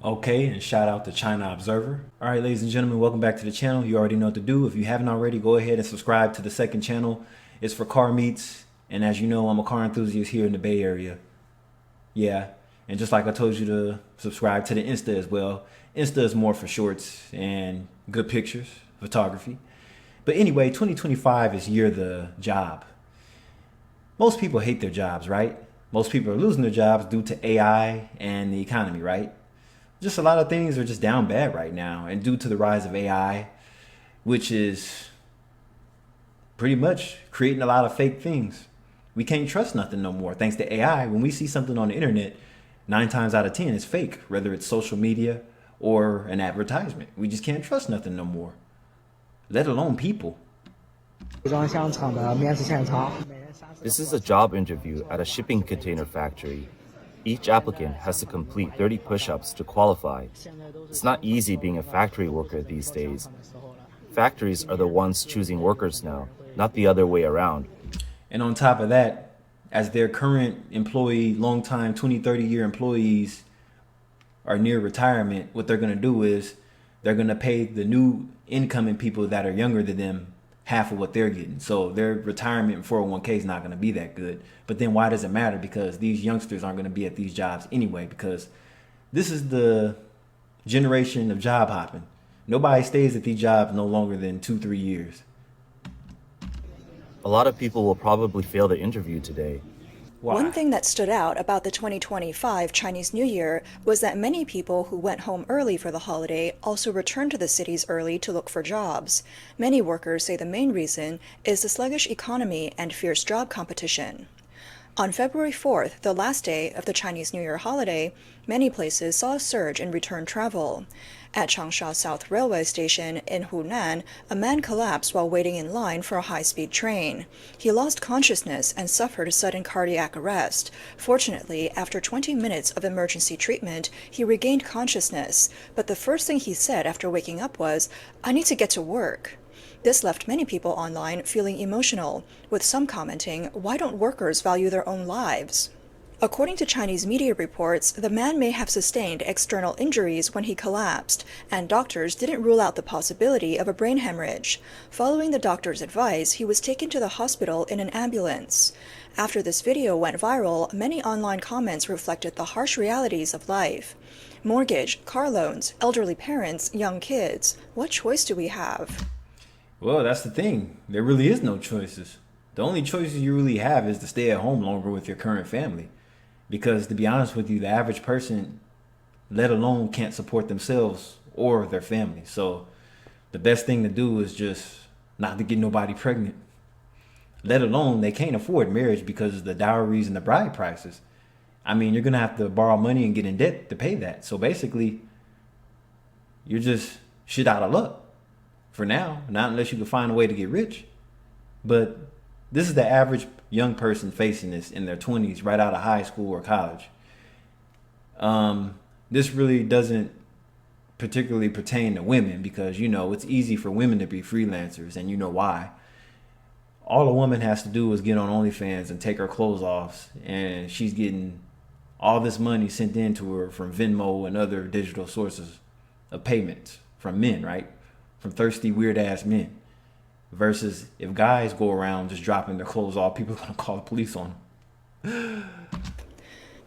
Okay, and shout out to China Observer. All right, ladies and gentlemen, welcome back to the channel. You already know what to do. If you haven't already, go ahead and subscribe to the second channel. It's for car meets, and as you know, I'm a car enthusiast here in the Bay Area. Yeah, and just like I told you to subscribe to the Insta as well. Insta is more for shorts and good pictures, photography. But anyway, 2025 is year of the job. Most people hate their jobs, right? Most people are losing their jobs due to AI and the economy, right? Just a lot of things are just down bad right now, and due to the rise of AI, which is pretty much creating a lot of fake things. We can't trust nothing no more thanks to AI. When we see something on the internet, 9 times out of 10 it's fake, whether it's social media or an advertisement. We just can't trust nothing no more, let alone people. This is a job interview at a shipping container factory. Each applicant has to complete 30 push-ups to qualify. It's not easy being a factory worker these days. Factories are the ones choosing workers now, not the other way around. And on top of that, as their current employee, long time 20, 30-year employees are near retirement, what they're going to do is they're going to pay the new incoming people that are younger than them half of what they're getting. So their retirement and 401k is not going to be that good. But then why does it matter? Because these youngsters aren't going to be at these jobs anyway, because this is the generation of job hopping. Nobody stays at these jobs no longer than 2, 3 years. A lot of people will probably fail the interview today. Why? One thing that stood out about the 2025 Chinese New Year was that many people who went home early for the holiday also returned to the cities early to look for jobs. Many workers say the main reason is the sluggish economy and fierce job competition. On February 4th, the last day of the Chinese New Year holiday, many places saw a surge in return travel. At Changsha South Railway Station in Hunan, a man collapsed while waiting in line for a high-speed train. He lost consciousness and suffered a sudden cardiac arrest. Fortunately, after 20 minutes of emergency treatment, he regained consciousness, but the first thing he said after waking up was, "I need to get to work." This left many people online feeling emotional, with some commenting, "Why don't workers value their own lives?" According to Chinese media reports, the man may have sustained external injuries when he collapsed, and doctors didn't rule out the possibility of a brain hemorrhage. Following the doctor's advice, he was taken to the hospital in an ambulance. After this video went viral, many online comments reflected the harsh realities of life. Mortgage, car loans, elderly parents, young kids. What choice do we have? Well, that's the thing. There really is no choices. The only choices you really have is to stay at home longer with your current family. Because to be honest with you, the average person, let alone, can't support themselves or their family. So the best thing to do is just not to get nobody pregnant. Let alone, they can't afford marriage because of the dowries and the bride prices. I mean, you're going to have to borrow money and get in debt to pay that. So basically, you're just shit out of luck. For now, not unless you can find a way to get rich. But this is the average young person facing this in their 20s, right out of high school or college. This really doesn't particularly pertain to women because, you know, it's easy for women to be freelancers, and you know why. All a woman has to do is get on OnlyFans and take her clothes off, and she's getting all this money sent in to her from Venmo and other digital sources of payments from men, right? From thirsty, weird ass men. Versus if guys go around just dropping their clothes off, people are going to call the police on them.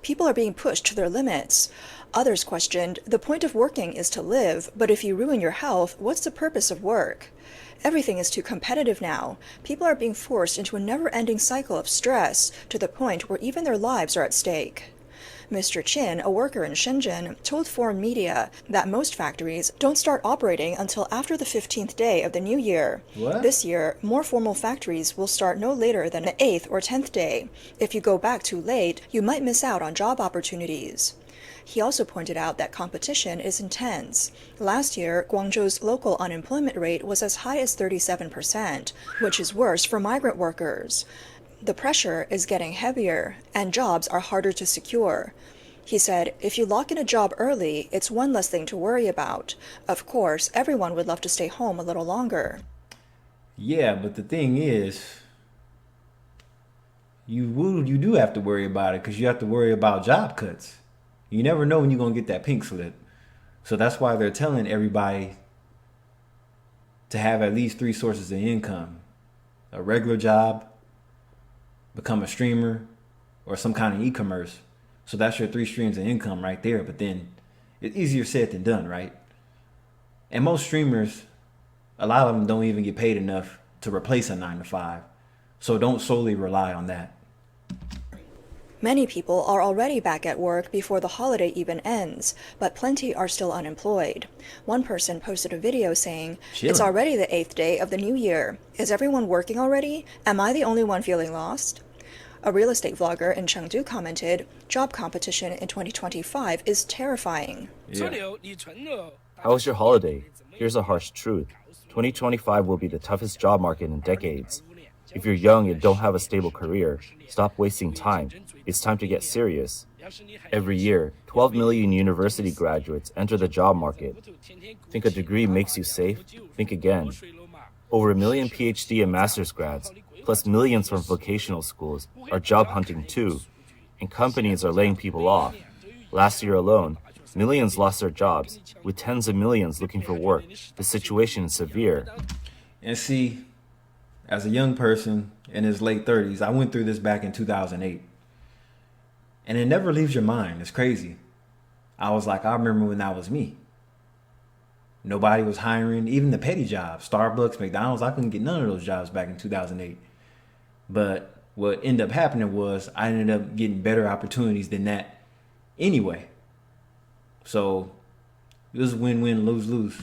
People are being pushed to their limits. Others questioned, the point of working is to live, but if you ruin your health, what's the purpose of work? Everything is too competitive now. People are being forced into a never-ending cycle of stress, to the point where even their lives are at stake. Mr. Chin, a worker in Shenzhen, told foreign media that most factories don't start operating until after the 15th day of the new year. What? This year, more formal factories will start no later than the 8th or 10th day. If you go back too late, you might miss out on job opportunities. He also pointed out that competition is intense. Last year, Guangzhou's local unemployment rate was as high as 37%, which is worse for migrant workers. The pressure is getting heavier, and jobs are harder to secure. He said, if you lock in a job early, it's one less thing to worry about. Of course, everyone would love to stay home a little longer. Yeah, but the thing is, you do have to worry about it because you have to worry about job cuts. You never know when you're going to get that pink slip. So that's why they're telling everybody to have at least three sources of income: a regular job, become a streamer, or some kind of e-commerce. So that's your three streams of income right there. But then it's easier said than done, right? And most streamers, a lot of them don't even get paid enough to replace a 9 to 5. So don't solely rely on that. Many people are already back at work before the holiday even ends, but plenty are still unemployed. One person posted a video saying, "It's already the 8th day of the new year. Is everyone working already? Am I the only one feeling lost?" A real estate vlogger in Chengdu commented, "Job competition in 2025 is terrifying." Yeah. How was your holiday? Here's a harsh truth. 2025 will be the toughest job market in decades. If you're young and don't have a stable career, stop wasting time. It's time to get serious. Every year, 12 million university graduates enter the job market. Think a degree makes you safe? Think again. Over 1 million PhD and master's grads, plus millions from vocational schools, are job hunting too. And companies are laying people off. Last year alone, millions lost their jobs, with tens of millions looking for work. The situation is severe. And see, as a young person in his late 30s, I went through this back in 2008. And it never leaves your mind. It's crazy. I was like, I remember when that was me. Nobody was hiring, even the petty jobs, Starbucks, McDonald's. I couldn't get none of those jobs back in 2008. But what ended up happening was I ended up getting better opportunities than that anyway. So it was win-win, lose-lose.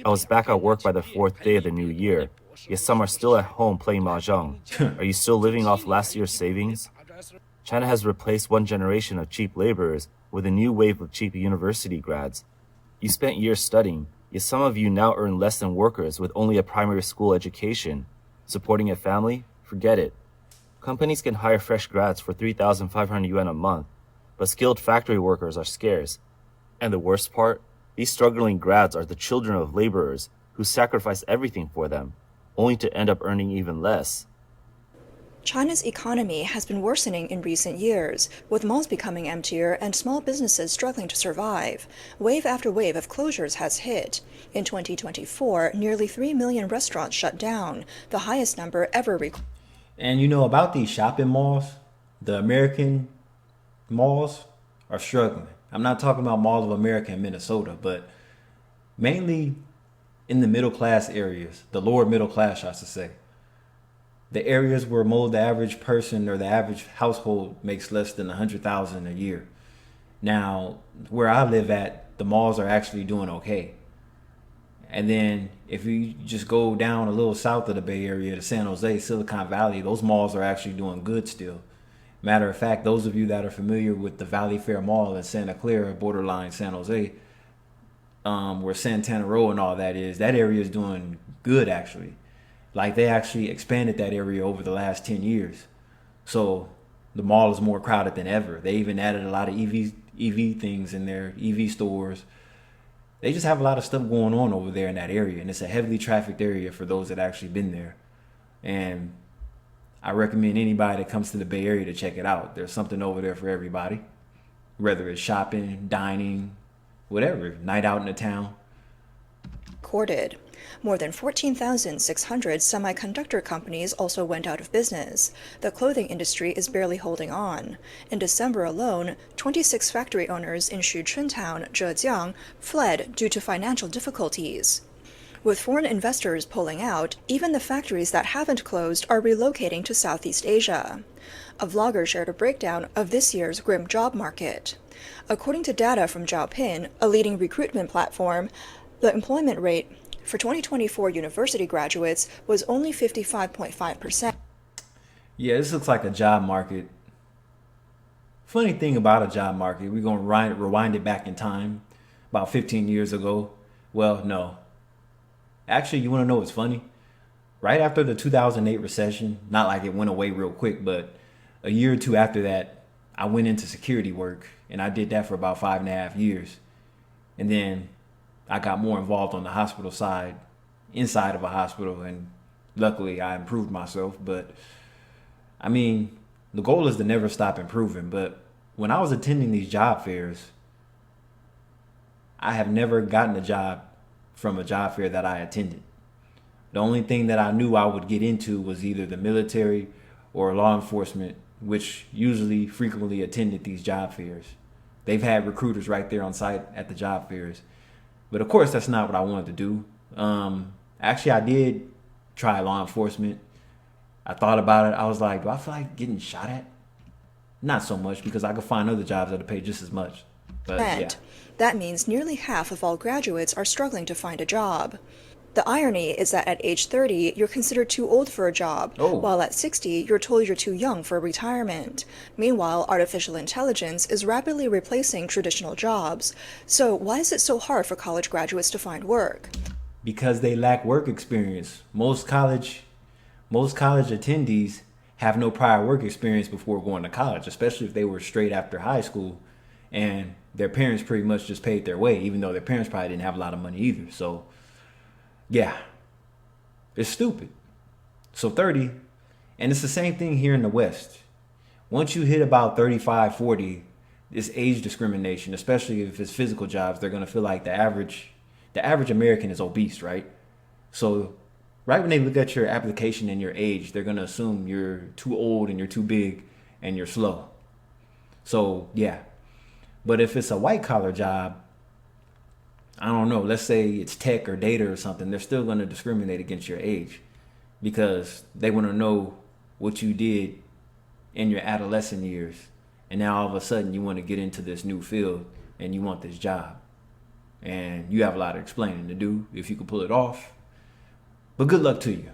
I was back at work by the 4th day of the new year. Yet some are still at home playing mahjong. Are you still living off last year's savings? China has replaced one generation of cheap laborers with a new wave of cheap university grads. You spent years studying, yet some of you now earn less than workers with only a primary school education. Supporting a family? Forget it. Companies can hire fresh grads for 3,500 yuan a month, but skilled factory workers are scarce. And the worst part? These struggling grads are the children of laborers who sacrifice everything for them, only to end up earning even less. China's economy has been worsening in recent years, with malls becoming emptier and small businesses struggling to survive. Wave after wave of closures has hit. In 2024, nearly 3 million restaurants shut down, the highest number ever recorded. And you know about these shopping malls, the American malls are struggling. I'm not talking about Mall of America in Minnesota, but mainly in the middle class areas, the lower middle class, I should say. The areas where the average person or the average household makes less than 100,000 a year. Now, where I live at, the malls are actually doing okay. And then if you just go down a little south of the Bay Area to San Jose, Silicon Valley, those malls are actually doing good still. Matter of fact, those of you that are familiar with the Valley Fair Mall in Santa Clara, borderline San Jose, where Santana Row and all that area is doing good actually. Like they actually expanded that area over the last 10 years. So the mall is more crowded than ever. They even added a lot of EV things in there, EV stores. They just have a lot of stuff going on over there in that area. And it's a heavily trafficked area for those that actually been there. And I recommend anybody that comes to the Bay Area to check it out. There's something over there for everybody. Whether it's shopping, dining, whatever, night out in the town. Recorded. More than 14,600 semiconductor companies also went out of business. The clothing industry is barely holding on. In December alone, 26 factory owners in Xuchun Town, Zhejiang, fled due to financial difficulties. With foreign investors pulling out, even the factories that haven't closed are relocating to Southeast Asia. A vlogger shared a breakdown of this year's grim job market. According to data from Zhaopin, a leading recruitment platform, the employment rate for 2024 university graduates was only 55.5%. Yeah, this looks like a job market. Funny thing about a job market, we're going to rewind it back in time, about 15 years ago. Well, no. Actually, you want to know what's funny? Right after the 2008 recession, not like it went away real quick, but a year or two after that, I went into security work, and I did that for about 5.5 years. And then I got more involved on the hospital side, inside of a hospital, and luckily I improved myself. But I mean, the goal is to never stop improving. But when I was attending these job fairs, I have never gotten a job from a job fair that I attended. The only thing that I knew I would get into was either the military or law enforcement, which usually frequently attended these job fairs. They've had recruiters right there on site at the job fairs. But of course, that's not what I wanted to do. Actually, I did try law enforcement. I thought about it. I was like, do I feel like getting shot at? Not so much, because I could find other jobs that pay just as much. But yeah. That means nearly half of all graduates are struggling to find a job. The irony is that at age 30, you're considered too old for a job, while at 60, you're told you're too young for retirement. Meanwhile, artificial intelligence is rapidly replacing traditional jobs. So why is it so hard for college graduates to find work? Because they lack work experience. Most college attendees have no prior work experience before going to college, especially if they were straight after high school and their parents pretty much just paid their way, even though their parents probably didn't have a lot of money either. So yeah, it's stupid. So 30, and it's the same thing here in the West. Once you hit about 35, 40, it's age discrimination, especially if it's physical jobs. They're going to feel like the average American is obese, right? So right when they look at your application and your age, they're going to assume you're too old and you're too big and you're slow. So yeah. But if it's a white collar job, I don't know, let's say it's tech or data or something, they're still going to discriminate against your age because they want to know what you did in your adolescent years. And now all of a sudden you want to get into this new field and you want this job. And you have a lot of explaining to do if you can pull it off. But good luck to you.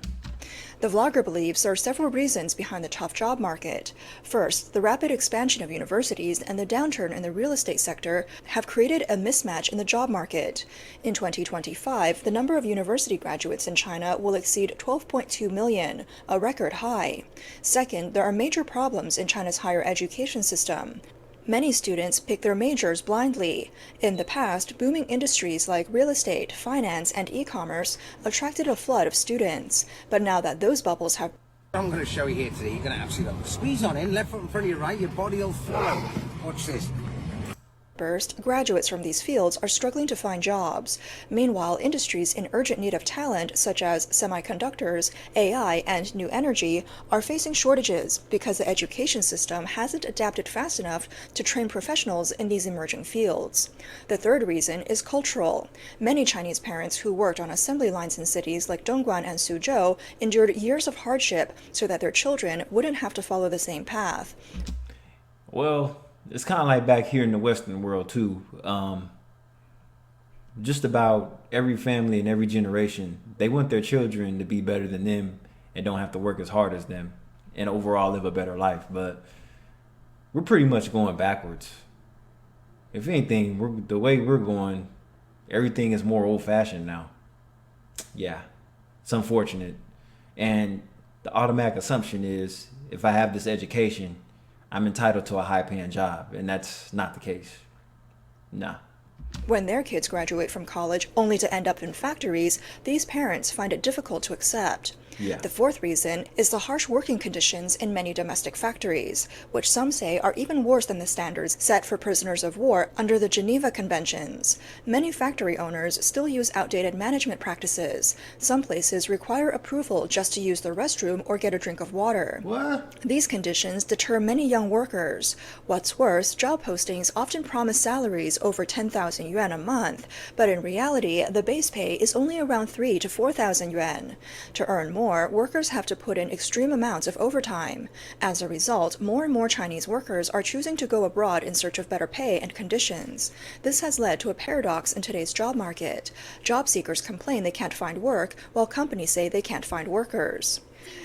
The vlogger believes there are several reasons behind the tough job market. First, the rapid expansion of universities and the downturn in the real estate sector have created a mismatch in the job market. In 2025, the number of university graduates in China will exceed 12.2 million, a record high. Second, there are major problems in China's higher education system. Many students pick their majors blindly. In the past, booming industries like real estate, finance, and e-commerce attracted a flood of students. But now that those bubbles have I'm going to show you here today, you're going to absolutely love it. Squeeze on in, left foot in front of your right, your body will follow. Watch this. burst, graduates from these fields are struggling to find jobs. Meanwhile, industries in urgent need of talent, such as semiconductors, AI, and new energy, are facing shortages because the education system hasn't adapted fast enough to train professionals in these emerging fields. The third reason is cultural. Many Chinese parents who worked on assembly lines in cities like Dongguan and Suzhou endured years of hardship so that their children wouldn't have to follow the same path. Well, it's kind of like back here in the Western world too. Just about every family and every generation, they want their children to be better than them and don't have to work as hard as them and overall live a better life. But we're pretty much going backwards. If anything, the way we're going, everything is more old-fashioned now. Yeah, it's unfortunate. And the automatic assumption is if I have this education, I'm entitled to a high-paying job, and that's not the case. Nah. When their kids graduate from college only to end up in factories, these parents find it difficult to accept. Yeah. The fourth reason is the harsh working conditions in many domestic factories, which some say are even worse than the standards set for prisoners of war under the Geneva Conventions. Many factory owners still use outdated management practices. Some places require approval just to use the restroom or get a drink of water. What? These conditions deter many young workers. What's worse, job postings often promise salaries over 10,000 yuan a month, but in reality, the base pay is only around 3,000 to 4,000 yuan. To earn more, workers have to put in extreme amounts of overtime. As a result, more and more Chinese workers are choosing to go abroad in search of better pay and conditions. This has led to a paradox in today's job market. Job seekers complain they can't find work, while companies say they can't find workers.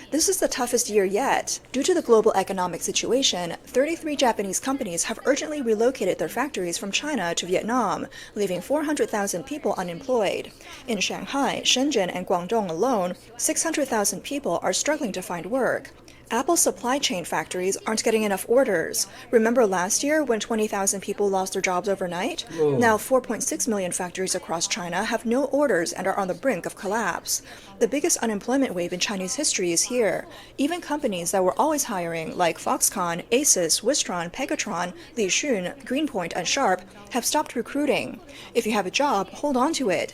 This is the toughest year yet. Due to the global economic situation, 33 Japanese companies have urgently relocated their factories from China to Vietnam, leaving 400,000 people unemployed. In Shanghai, Shenzhen, and Guangdong alone, 600,000 people are struggling to find work. Apple's supply chain factories aren't getting enough orders. Remember last year when 20,000 people lost their jobs overnight? Whoa. Now 4.6 million factories across China have no orders and are on the brink of collapse. The biggest unemployment wave in Chinese history is here. Even companies that were always hiring, like Foxconn, Asus, Wistron, Pegatron, Li Xun, Greenpoint, and Sharp, have stopped recruiting. If you have a job, hold on to it.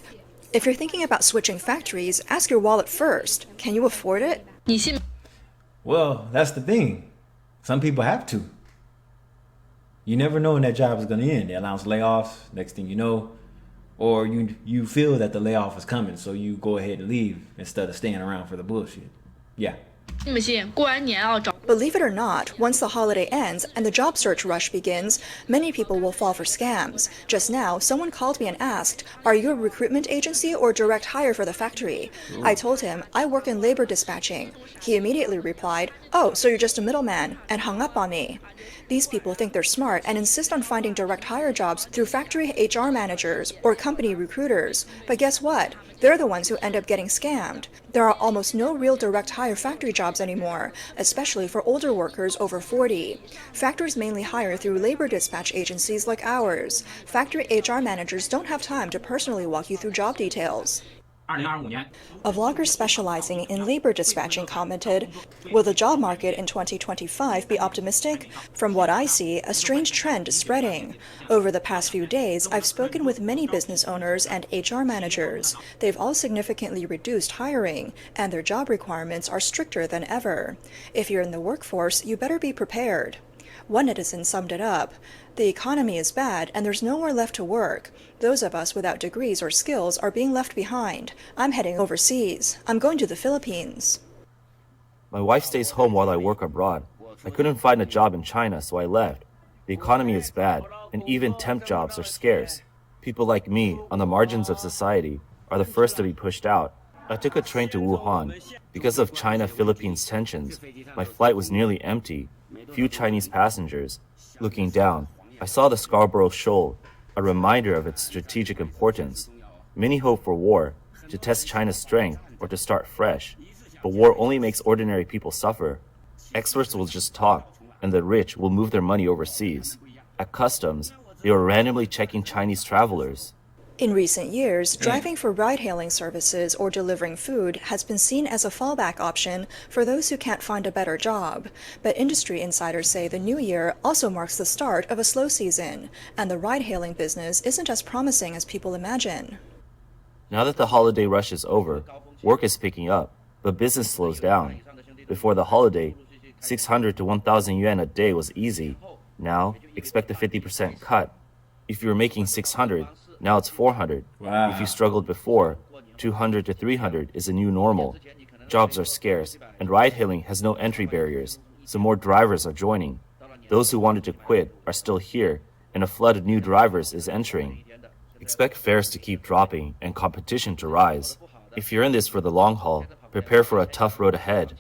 If you're thinking about switching factories, ask your wallet first. Can you afford it? Well, that's the thing. Some people have to. You never know when that job is going to end. They announce layoffs, next thing you know, or you feel that the layoff is coming, so you go ahead and leave instead of staying around for the bullshit. Yeah. Believe it or not, once the holiday ends and the job search rush begins, many people will fall for scams. Just now, someone called me and asked, "Are you a recruitment agency or direct hire for the factory?" I told him, "I work in labor dispatching." He immediately replied, "Oh, so you're just a middleman," and hung up on me. These people think they're smart and insist on finding direct hire jobs through factory HR managers or company recruiters. But guess what? They're the ones who end up getting scammed. There are almost no real direct hire factory jobs anymore, especially for older workers over 40. Factories mainly hire through labor dispatch agencies like ours. Factory HR managers don't have time to personally walk you through job details. A vlogger specializing in labor dispatching commented, "Will the job market in 2025 be optimistic? From what I see, a strange trend is spreading. Over the past few days, I've spoken with many business owners and HR managers. They've all significantly reduced hiring, and their job requirements are stricter than ever. If you're in the workforce, you better be prepared." One netizen summed it up, "The economy is bad and there's nowhere left to work. Those of us without degrees or skills are being left behind. I'm heading overseas. I'm going to the Philippines." My wife stays home while I work abroad. I couldn't find a job in China, so I left. The economy is bad, and even temp jobs are scarce. People like me, on the margins of society, are the first to be pushed out. I took a train to Wuhan. Because of China-Philippines tensions, my flight was nearly empty. Few Chinese passengers. Looking down, I saw the Scarborough Shoal, a reminder of its strategic importance. Many hope for war, to test China's strength or to start fresh. But war only makes ordinary people suffer. Experts will just talk, and the rich will move their money overseas. At customs, they are randomly checking Chinese travelers. In recent years, driving for ride-hailing services or delivering food has been seen as a fallback option for those who can't find a better job. But industry insiders say the new year also marks the start of a slow season, and the ride-hailing business isn't as promising as people imagine. Now that the holiday rush is over, work is picking up, but business slows down. Before the holiday, 600 to 1,000 yuan a day was easy. Now, expect a 50% cut. If you're making 600, now it's 400. Wow. If you struggled before, 200 to 300 is a new normal. Jobs are scarce, and ride-hailing has no entry barriers, so more drivers are joining. Those who wanted to quit are still here, and a flood of new drivers is entering. Expect fares to keep dropping and competition to rise. If you're in this for the long haul, prepare for a tough road ahead.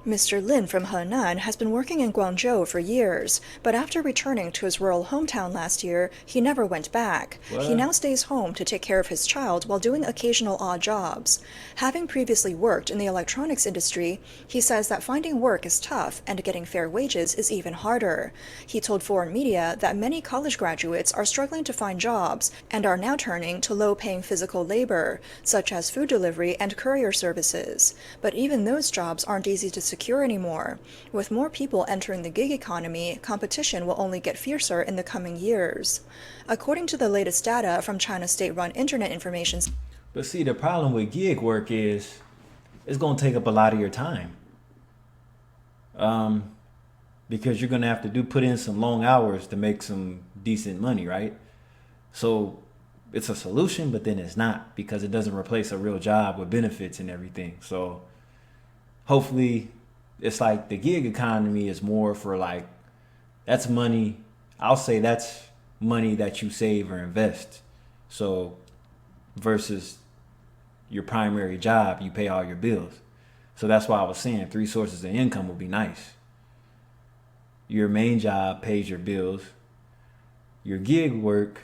Mr. Lin from Henan has been working in Guangzhou for years, but after returning to his rural hometown last year, he never went back. What? He now stays home to take care of his child while doing occasional odd jobs. Having previously worked in the electronics industry, he says that finding work is tough and getting fair wages is even harder. He told foreign media that many college graduates are struggling to find jobs and are now turning to low-paying physical labor, such as food delivery and courier services. But even those jobs aren't easy to secure anymore. With more people entering the gig economy, competition will only get fiercer in the coming years. According to the latest data from China's state-run Internet Information. But see, the problem with gig work is it's going to take up a lot of your time. Because you're going to have to put in some long hours to make some decent money, right? So it's a solution, but then it's not, because it doesn't replace a real job with benefits and everything. So hopefully it's like the gig economy is more for like, that's money. I'll say that's money that you save or invest. So versus your primary job, you pay all your bills. So that's why I was saying 3 sources of income would be nice. Your main job pays your bills. Your gig work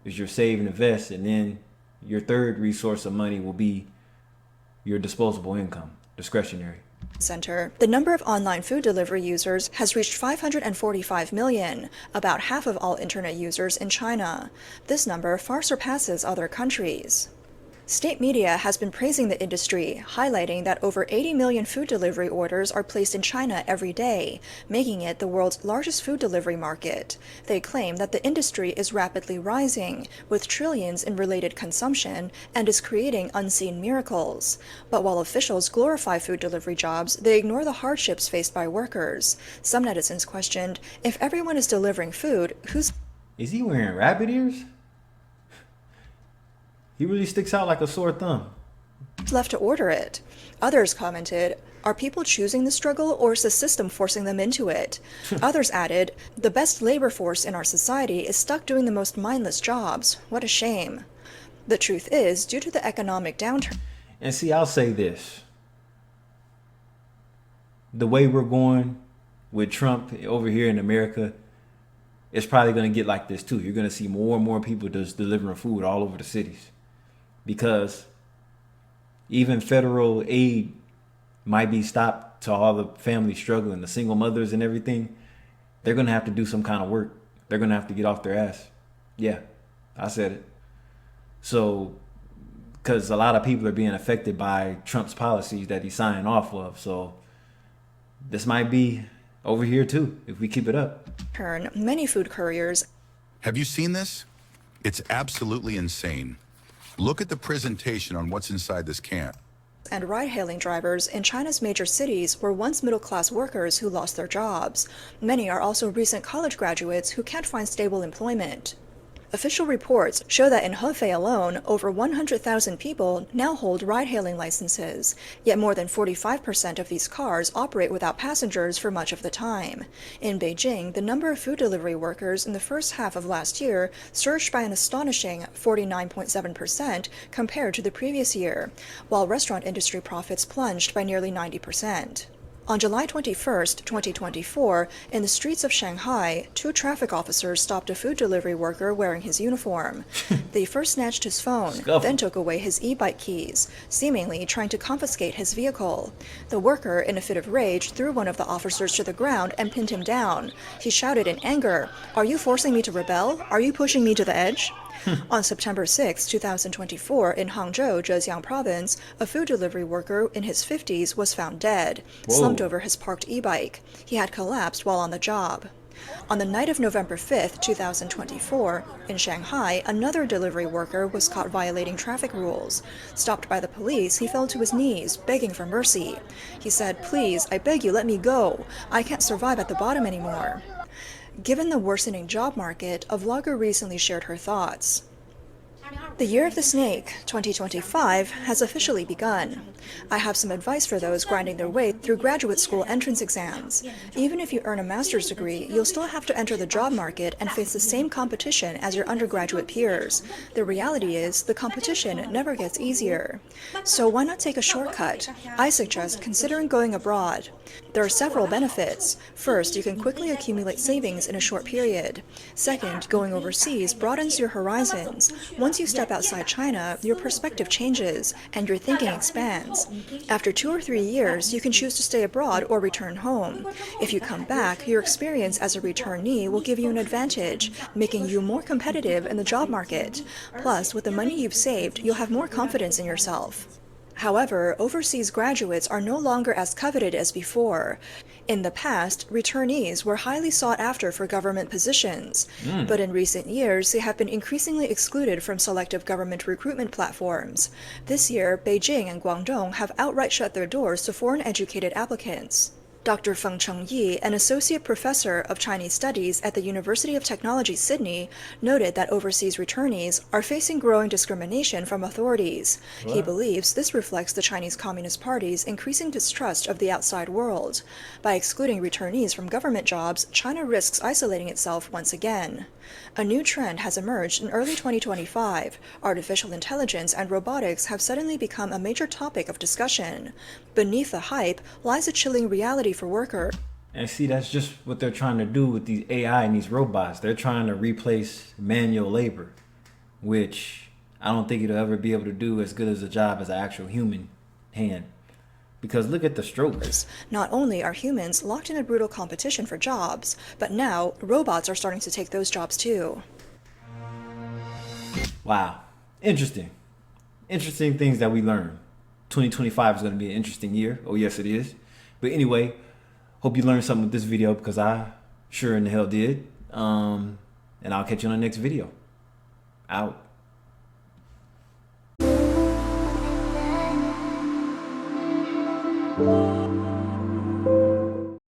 is your save and invest. And then your third resource of money will be your disposable income, discretionary. Center, the number of online food delivery users has reached 545 million, about half of all internet users in China. This number far surpasses other countries. State media has been praising the industry, highlighting that over 80 million food delivery orders are placed in China every day, making it the world's largest food delivery market. They claim that the industry is rapidly rising, with trillions in related consumption, and is creating unseen miracles. But while officials glorify food delivery jobs, they ignore the hardships faced by workers. Some netizens questioned, if everyone is delivering food, who's... Is he wearing rabbit ears? He really sticks out like a sore thumb. left to order it? Others commented, are people choosing the struggle or is the system forcing them into it? Others added, the best labor force in our society is stuck doing the most mindless jobs. What a shame. The truth is, due to the economic downturn... And see, I'll say this. The way we're going with Trump over here in America, it's probably going to get like this too. You're going to see more and more people just delivering food all over the cities. Because even federal aid might be stopped to all the families struggling, the single mothers and everything. They're going to have to do some kind of work. They're going to have to get off their ass. Yeah, I said it. So, because a lot of people are being affected by Trump's policies that he's signing off of. So this might be over here too, if we keep it up. Many food couriers... Have you seen this? It's absolutely insane. Look at the presentation on what's inside this can. And ride-hailing drivers in China's major cities were once middle-class workers who lost their jobs. Many are also recent college graduates who can't find stable employment. Official reports show that in Hefei alone, over 100,000 people now hold ride-hailing licenses, yet more than 45% of these cars operate without passengers for much of the time. In Beijing, the number of food delivery workers in the first half of last year surged by an astonishing 49.7% compared to the previous year, while restaurant industry profits plunged by nearly 90%. On July 21, 2024, in the streets of Shanghai, 2 traffic officers stopped a food delivery worker wearing his uniform. They first snatched his phone, then took away his e-bike keys, seemingly trying to confiscate his vehicle. The worker, in a fit of rage, threw one of the officers to the ground and pinned him down. He shouted in anger, "Are you forcing me to rebel? Are you pushing me to the edge?" On September 6, 2024, in Hangzhou, Zhejiang province, a food delivery worker in his 50s was found dead, slumped over his parked e-bike. He had collapsed while on the job. On the night of November 5, 2024, in Shanghai, another delivery worker was caught violating traffic rules. Stopped by the police, he fell to his knees, begging for mercy. He said, "Please, I beg you, let me go. I can't survive at the bottom anymore." Given the worsening job market, a vlogger recently shared her thoughts. The Year of the Snake, 2025, has officially begun. I have some advice for those grinding their way through graduate school entrance exams. Even if you earn a master's degree, you'll still have to enter the job market and face the same competition as your undergraduate peers. The reality is, the competition never gets easier. So why not take a shortcut? I suggest considering going abroad. There are several benefits. First, you can quickly accumulate savings in a short period. Second, going overseas broadens your horizons. Once you step outside China, your perspective changes and your thinking expands. After 2 or 3 years, you can choose to stay abroad or return home. If you come back, your experience as a returnee will give you an advantage, making you more competitive in the job market. Plus, with the money you've saved, you'll have more confidence in yourself. However, overseas graduates are no longer as coveted as before. In the past, returnees were highly sought after for government positions, but in recent years, they have been increasingly excluded from selective government recruitment platforms. This year, Beijing and Guangdong have outright shut their doors to foreign-educated applicants. Dr. Feng Chengyi, an associate professor of Chinese studies at the University of Technology, Sydney, noted that overseas returnees are facing growing discrimination from authorities. He believes this reflects the Chinese Communist Party's increasing distrust of the outside world. By excluding returnees from government jobs, China risks isolating itself once again. A new trend has emerged in early 2025. Artificial intelligence and robotics have suddenly become a major topic of discussion. Beneath the hype lies a chilling reality for workers. And see, that's just what they're trying to do with these AI and these robots. They're trying to replace manual labor, which I don't think it'll ever be able to do as good as a job as an actual human hand. Because look at the strokes. Not only are humans locked in a brutal competition for jobs, but now robots are starting to take those jobs too. Wow. Interesting. Interesting things that we learn. 2025 is going to be an interesting year. Oh, yes, it is. But anyway, hope you learned something with this video, because I sure in the hell did. And I'll catch you on the next video. Out. Thank you.